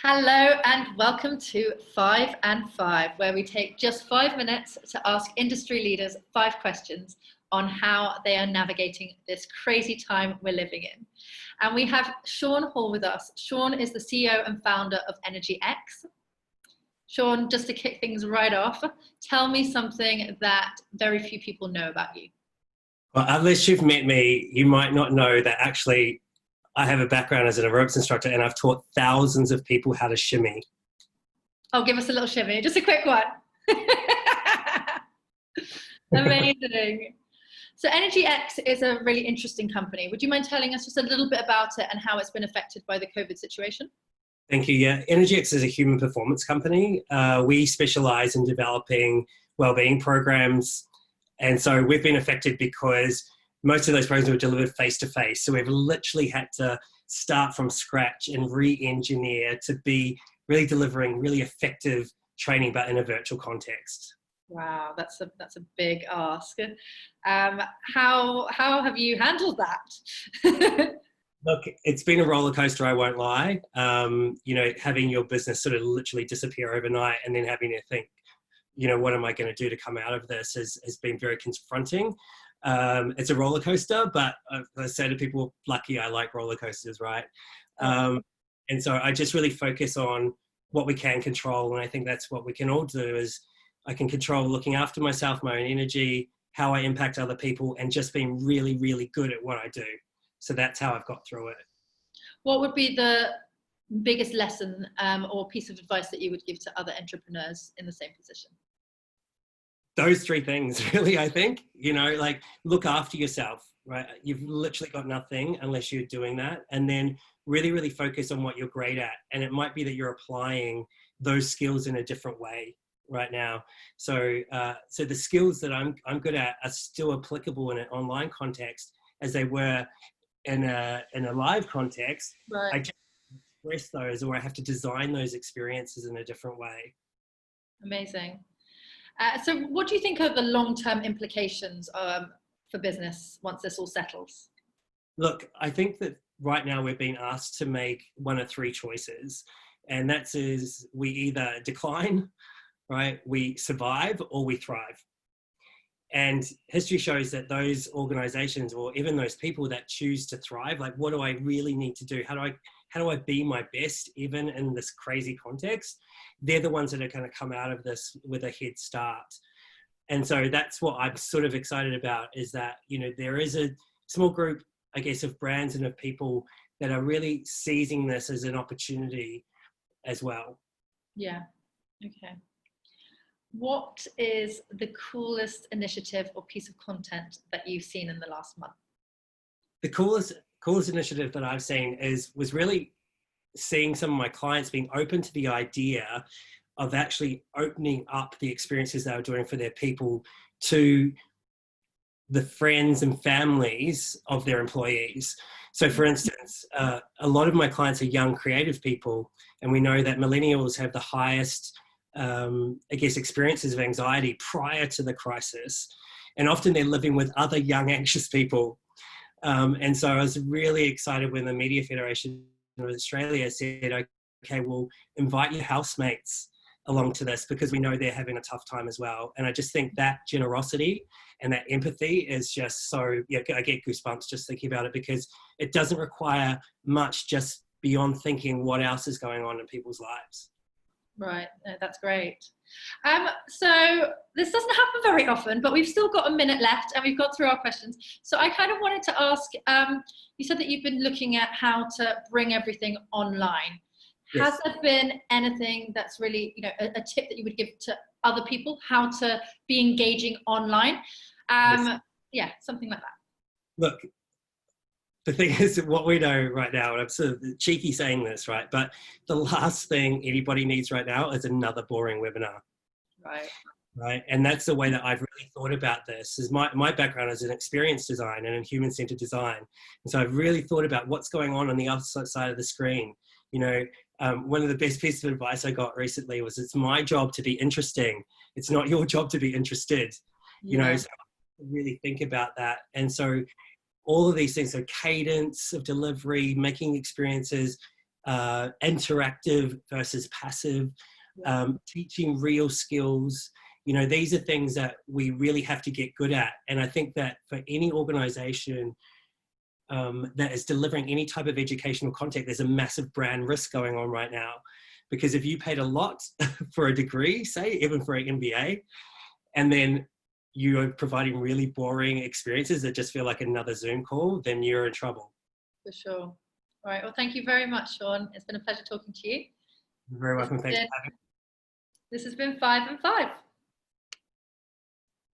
Hello and welcome to 5 and 5, where we take just 5 minutes to ask industry leaders 5 questions on how they are navigating this crazy time we're living in. And we have Sean Hall with us. Sean is the CEO and founder of Energx. Sean, just to kick things right off, tell me something that very few people know about you. Well, unless you've met me, you might not know that actually I have a background as an aerobics instructor and I've taught thousands of people how to shimmy. Oh, give us a little shimmy, just a quick one. Amazing. So Energx is a really interesting company. Would you mind telling us just a little bit about it and how it's been affected by the COVID situation? Thank you. Yeah, Energx is a human performance company. We specialize in developing wellbeing programs. And so we've been affected because most of those programs were delivered face-to-face. So we've literally had to start from scratch and re-engineer to be really delivering really effective training, but in a virtual context. Wow, that's a big ask. How have you handled that? Look, it's been a roller coaster, I won't lie. Having your business sort of literally disappear overnight and then having to think, what am I going to do to come out of this has been very confronting. It's a roller coaster, but I say to people, lucky I like roller coasters, right? And so I just really focus on what we can control. And I think that's what we can all do is I can control looking after myself, my own energy, how I impact other people, and just being really, really good at what I do. So that's how I've got through it. What would be the biggest lesson or piece of advice that you would give to other entrepreneurs in the same position? Those 3 things, really, I think, like look after yourself, right? You've literally got nothing unless you're doing that. And then really, really focus on what you're great at. And it might be that you're applying those skills in a different way right now. So the skills that I'm good at are still applicable in an online context as they were in a live context. Right. I just express those, or I have to design those experiences in a different way. Amazing. So what do you think are the long-term implications for business once this all settles? Look, I think that right now we're being asked to make one of 3 choices. And that is we either decline, right? We survive, or we thrive. And history shows that those organizations, or even those people that choose to thrive, like, what do I really need to do? How do I be my best, even in this crazy context? They're the ones that are going to come out of this with a head start. And so that's what I'm sort of excited about, is that, there is a small group, I guess, of brands and of people that are really seizing this as an opportunity as well. Yeah. Okay. What is the coolest initiative or piece of content that you've seen in the last month? The coolest initiative that I've seen was really seeing some of my clients being open to the idea of actually opening up the experiences they were doing for their people to the friends and families of their employees. So for instance, a lot of my clients are young creative people, and we know that millennials have the highest experiences of anxiety prior to the crisis. And often they're living with other young, anxious people. And so I was really excited when the Media Federation of Australia said, okay, we'll invite your housemates along to this because we know they're having a tough time as well. And I just think that generosity and that empathy is just so, I get goosebumps just thinking about it, because it doesn't require much just beyond thinking what else is going on in people's lives. Right, no, that's great. So this doesn't happen very often, but we've still got a minute left and we've got through our questions. So I kind of wanted to ask, you said that you've been looking at how to bring everything online. Yes. Has there been anything that's really, a tip that you would give to other people, how to be engaging online? Yes. Yeah, something like that. Look, the thing is, what we know right now, and I'm sort of cheeky saying this, right? But the last thing anybody needs right now is another boring webinar. Right. And that's the way that I've really thought about this. Is my background is in experience design and in human-centered design. And so I've really thought about what's going on the other side of the screen. One of the best pieces of advice I got recently was, it's my job to be interesting. It's not your job to be interested. Yeah. So I really think about that. And so all of these things, so cadence of delivery, making experiences interactive versus passive, teaching real skills. You know, these are things that we really have to get good at. And I think that for any organization that is delivering any type of educational content, there's a massive brand risk going on right now. Because if you paid a lot for a degree, say, even for an MBA, and then you're providing really boring experiences that just feel like another Zoom call, then you're in trouble. For sure. All right. Well, thank you very much, Sean. It's been a pleasure talking to you. You're very welcome. Thanks for having me. This has been 5 and 5.